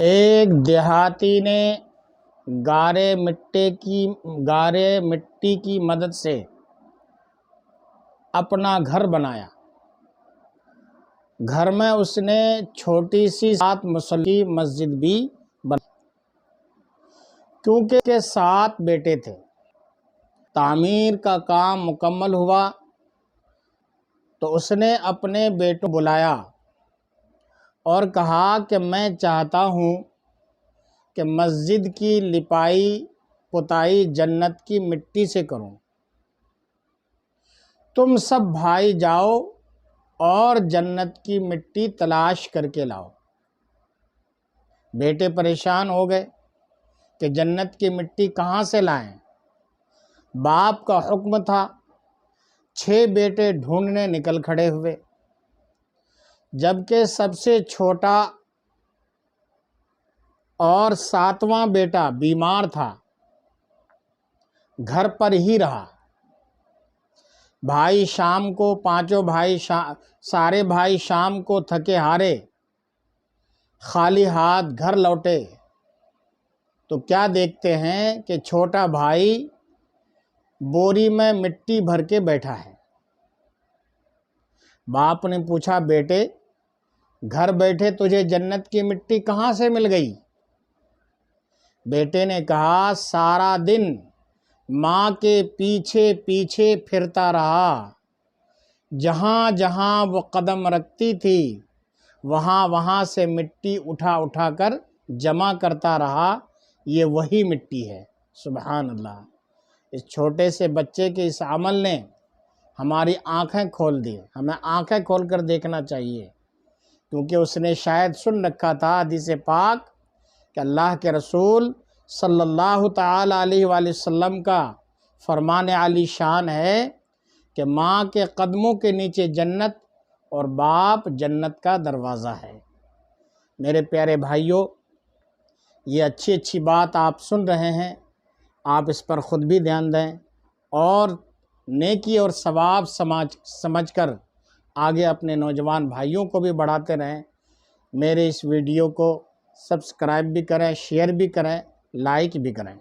ایک دیہاتی نے گارے مٹی کی مدد سے اپنا گھر بنایا۔ گھر میں اس نے چھوٹی سی 7 مصلی کی مسجد بھی بنائی۔ کیونکہ 7 بیٹے تھے، تعمیر کا کام مکمل ہوا تو اس نے اپنے بیٹوں کو بلایا اور کہا کہ میں چاہتا ہوں کہ مسجد کی لپائی پتائی جنت کی مٹی سے کروں۔ تم سب بھائی جاؤ اور جنت کی مٹی تلاش کر کے لاؤ۔ بیٹے پریشان ہو گئے کہ جنت کی مٹی کہاں سے لائیں۔ باپ کا حکم تھا، 6 بیٹے ڈھونڈنے نکل کھڑے ہوئے، جبکہ سب سے چھوٹا اور 7واں بیٹا بیمار تھا، گھر پر ہی رہا۔ بھائی شام کو سارے بھائی شام کو تھکے ہارے خالی ہاتھ گھر لوٹے تو کیا دیکھتے ہیں کہ چھوٹا بھائی بوری میں مٹی بھر کے بیٹھا ہے۔ باپ نے پوچھا، بیٹے گھر بیٹھے تجھے جنت کی مٹی کہاں سے مل گئی؟ بیٹے نے کہا، سارا دن ماں کے پیچھے پیچھے پھرتا رہا، جہاں جہاں وہ قدم رکھتی تھی وہاں سے مٹی اٹھا اٹھا کر جمع کرتا رہا، یہ وہی مٹی ہے۔ سبحان اللہ! اس چھوٹے سے بچے کے اس عمل نے ہماری آنکھیں کھول دی۔ ہمیں آنکھیں کھول کر دیکھنا چاہیے، کیونکہ اس نے شاید سن رکھا تھا حدیث پاک کہ اللہ کے رسول صلی اللہ تعالیٰ علیہ وآلہ وسلم کا فرمان عالی شان ہے کہ ماں کے قدموں کے نیچے جنت اور باپ جنت کا دروازہ ہے۔ میرے پیارے بھائیوں، یہ اچھی بات آپ سن رہے ہیں، آپ اس پر خود بھی دھیان دیں اور نیکی اور ثواب سمجھ کر آگے اپنے نوجوان بھائیوں کو بھی بڑھاتے رہیں۔ میرے اس ویڈیو کو سبسکرائب بھی کریں، شیئر بھی کریں، لائک بھی کریں۔